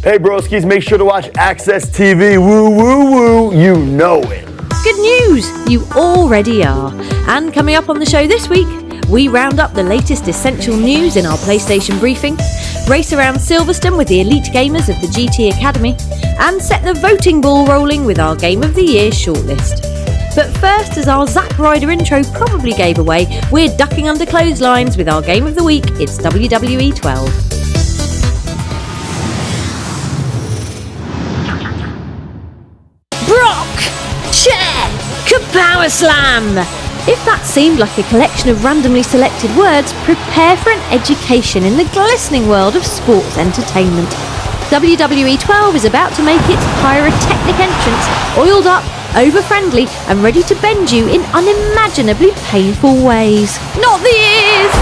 Hey broskies, make sure to watch Access TV. Woo, woo, woo. You know it. Good news! You already are. And coming up on the show this week, we round up the latest essential news in our PlayStation briefing, race around Silverstone with the elite gamers of the GT Academy, and set the voting ball rolling with our Game of the Year shortlist. But first, as our Zack Ryder intro probably gave away, we're ducking under clotheslines with our Game of the Week. It's WWE 12. Kapower Slam! If that seemed like a collection of randomly selected words, prepare for an education in the glistening world of sports entertainment. WWE 12 is about to make its pyrotechnic entrance, oiled up, over-friendly, and ready to bend you in unimaginably painful ways. Not the ears!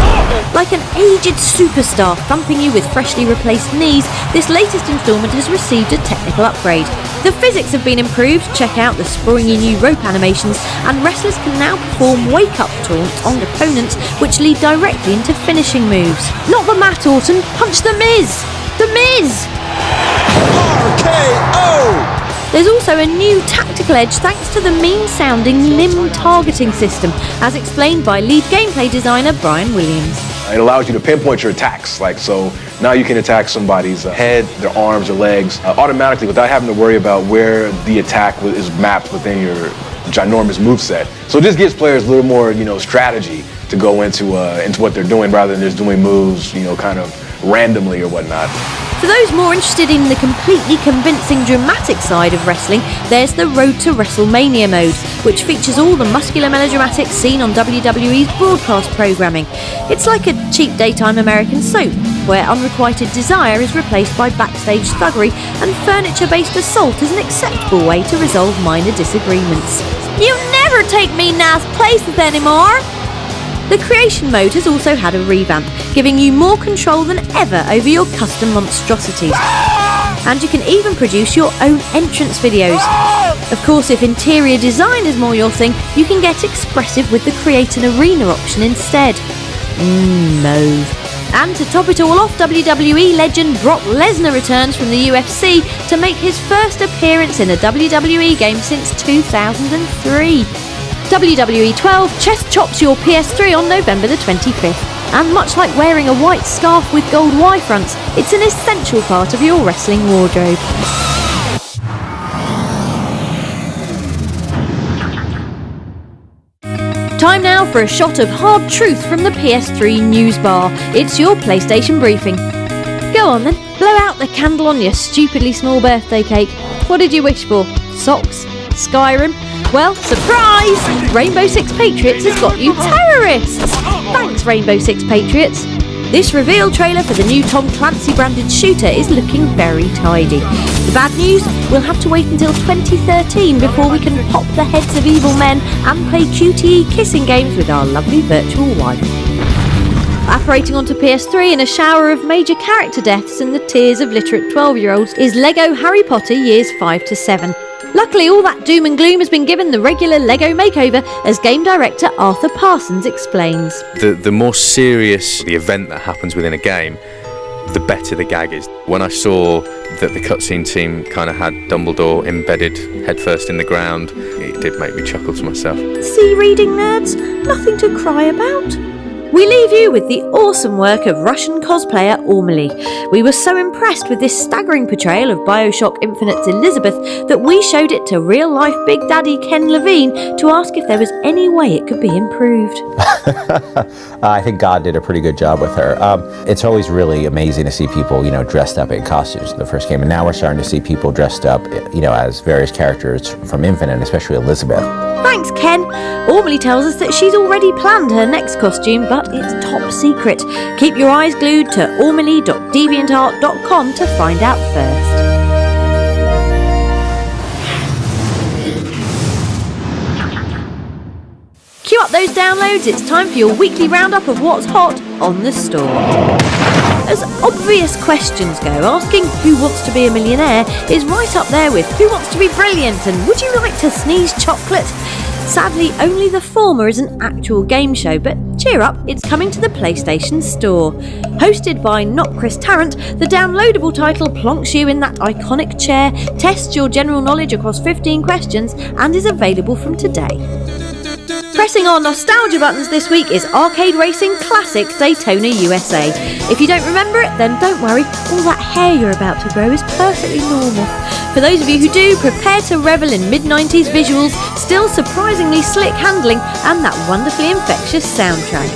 Like an aged superstar thumping you with freshly replaced knees, this latest instalment has received a technical upgrade. The physics have been improved, check out the springy new rope animations, and wrestlers can now perform wake-up taunts on opponents which lead directly into finishing moves. Not the Matt Orton, punch the Miz! The Miz! RKO! There's also a new tactical edge thanks to the mean-sounding limb targeting system, as explained by lead gameplay designer Brian Williams. It allows you to pinpoint your attacks, so now you can attack somebody's head, their arms, or legs automatically without having to worry about where the attack is mapped within your ginormous moveset. So it just gives players a little more, strategy to go into what they're doing rather than just doing moves, kind of randomly or whatnot. For those more interested in the completely convincing dramatic side of wrestling, there's the Road to WrestleMania mode, which features all the muscular melodramatics seen on WWE's broadcast programming. It's like a cheap daytime American soap, where unrequited desire is replaced by backstage thuggery and furniture-based assault is an acceptable way to resolve minor disagreements. You never take me nice places anymore! The creation mode has also had a revamp, giving you more control than ever over your custom monstrosities. And you can even produce your own entrance videos. Of course, if interior design is more your thing, you can get expressive with the Create an Arena option instead. Mauve. And to top it all off, WWE legend Brock Lesnar returns from the UFC to make his first appearance in a WWE game since 2003. WWE 12 chest chops your PS3 on November the 25th, and much like wearing a white scarf with gold Y-fronts, it's an essential part of your wrestling wardrobe. Time now for a shot of hard truth from the PS3 news bar. It's your PlayStation briefing. Go on then, blow out the candle on your stupidly small birthday cake. What did you wish for? Socks? Skyrim? Well, surprise! Rainbow Six Patriots has got you terrorists! Thanks, Rainbow Six Patriots. This reveal trailer for the new Tom Clancy branded shooter is looking very tidy. The bad news? We'll have to wait until 2013 before we can pop the heads of evil men and play QTE kissing games with our lovely virtual wife. Apparating onto PS3 in a shower of major character deaths and the tears of literate 12-year-olds is LEGO Harry Potter Years 5 to 7. Luckily, all that doom and gloom has been given the regular LEGO makeover, as game director Arthur Parsons explains. The more serious the event that happens within a game, the better the gag is. When I saw that the cutscene team kind of had Dumbledore embedded headfirst in the ground, it did make me chuckle to myself. See, reading nerds, nothing to cry about. We leave you with the awesome work of Russian cosplayer Ormely. We were so impressed with this staggering portrayal of Bioshock Infinite's Elizabeth that we showed it to real-life Big Daddy Ken Levine to ask if there was any way it could be improved. I think God did a pretty good job with her. It's always really amazing to see people, dressed up in costumes in the first game, and now we're starting to see people dressed up, as various characters from Infinite, especially Elizabeth. Thanks, Ken. Ormely tells us that she's already planned her next costume, but it's top secret. Keep your eyes glued to ormely.deviantart.com to find out first. Queue up those downloads, it's time for your weekly roundup of what's hot on the store. As obvious questions go, asking who wants to be a millionaire is right up there with who wants to be brilliant and would you like to sneeze chocolate? Sadly, only the former is an actual game show, but cheer up, it's coming to the PlayStation Store. Hosted by not Chris Tarrant, the downloadable title plonks you in that iconic chair, tests your general knowledge across 15 questions, and is available from today. Pressing our nostalgia buttons this week is Arcade Racing Classic Daytona USA. If you don't remember it, then don't worry, all that hair you're about to grow is perfectly normal. For those of you who do, prepare to revel in mid-90s visuals, still surprisingly slick handling, and that wonderfully infectious soundtrack.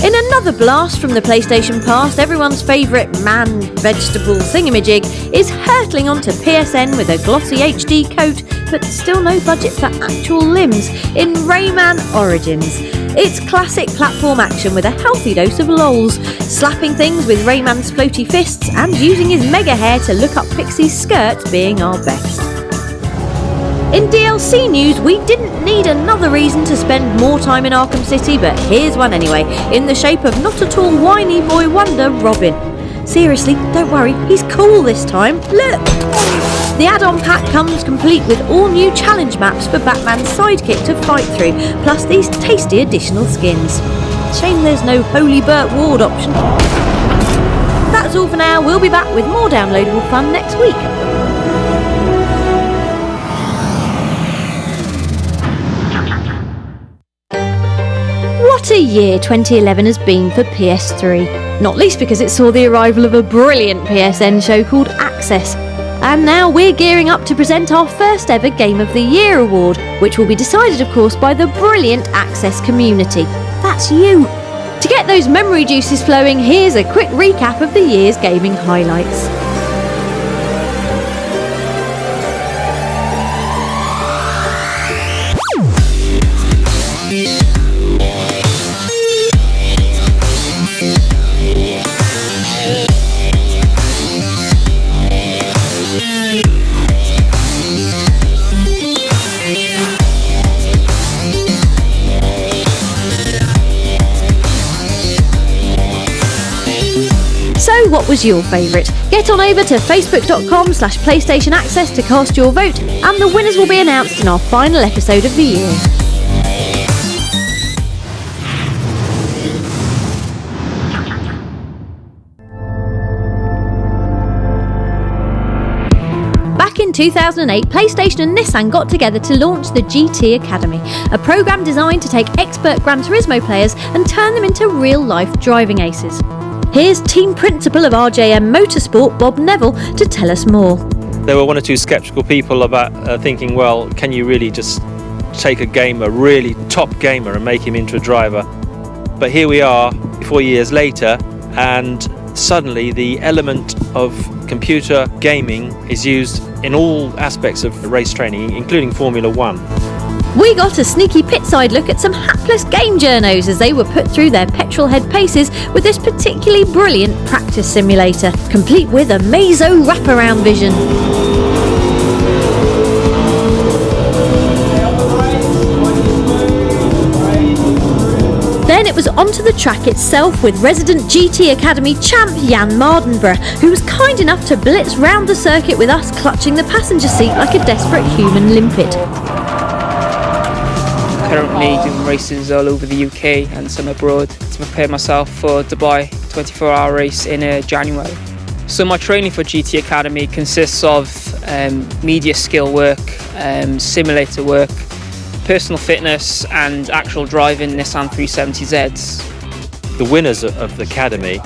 In another blast from the PlayStation past, everyone's favourite man-vegetable thingamajig is hurtling onto PSN with a glossy HD coat, but still no budget for actual limbs, in Rayman Origins. It's classic platform action with a healthy dose of lols, slapping things with Rayman's floaty fists and using his mega hair to look up Pixie's skirts being our best. In DLC news, we didn't need another reason to spend more time in Arkham City, but here's one anyway, in the shape of not at all whiny boy wonder Robin. Seriously, don't worry, he's cool this time. Look! The add-on pack comes complete with all new challenge maps for Batman's sidekick to fight through, plus these tasty additional skins. Shame there's no Holy Burt Ward option. That's all for now, we'll be back with more downloadable fun next week. What a year 2011 has been for PS3, not least because it saw the arrival of a brilliant PSN show called Access. And now we're gearing up to present our first ever Game of the Year award, which will be decided of course by the brilliant Access community. That's you! To get those memory juices flowing, here's a quick recap of the year's gaming highlights. So what was your favourite? Get on over to facebook.com/PlayStation Access to cast your vote, and the winners will be announced in our final episode of the year. Back in 2008, PlayStation and Nissan got together to launch the GT Academy, a programme designed to take expert Gran Turismo players and turn them into real-life driving aces. Here's team principal of RJM Motorsport, Bob Neville, to tell us more. There were one or two sceptical people about thinking, well, can you really just take a really top gamer and make him into a driver? But here we are, 4 years later, and suddenly the element of computer gaming is used in all aspects of race training, including Formula One. We got a sneaky pitside look at some hapless game journos as they were put through their petrol-head paces with this particularly brilliant practice simulator, complete with a Mazo wraparound vision. Then it was onto the track itself with resident GT Academy champ Jan Mardenborough, who was kind enough to blitz round the circuit with us clutching the passenger seat like a desperate human limpet. Currently doing races all over the UK and some abroad to prepare myself for Dubai 24-hour race in January. So my training for GT Academy consists of media skill work, simulator work, personal fitness and actual driving Nissan 370Zs. The winners of the Academy,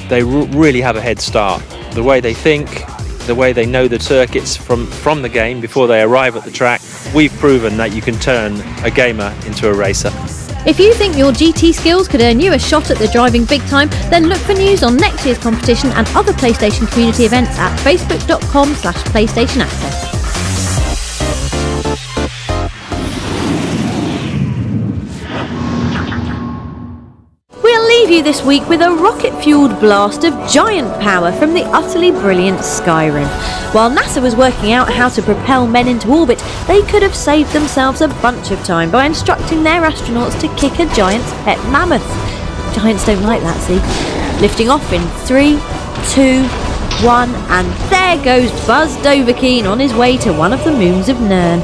they really have a head start. The way they think, the way they know the circuits from the game before they arrive at the track, we've proven that you can turn a gamer into a racer. If you think your GT skills could earn you a shot at the driving big time, then look for news on next year's competition and other PlayStation community events at facebook.com/PlayStation Access. Leave you this week with a rocket-fueled blast of giant power from the utterly brilliant Skyrim. While NASA was working out how to propel men into orbit, they could have saved themselves a bunch of time by instructing their astronauts to kick a giant's pet mammoth. Giants don't like that, see? Lifting off in 3, 2, 1, and there goes Buzz Dovahkiin on his way to one of the moons of Nirn.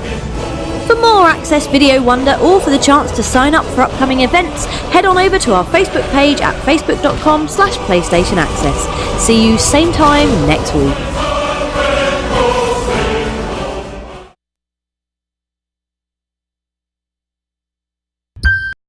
For more Access Video Wonder or for the chance to sign up for upcoming events, head on over to our Facebook page at facebook.com/PlayStation Access. See you same time next week.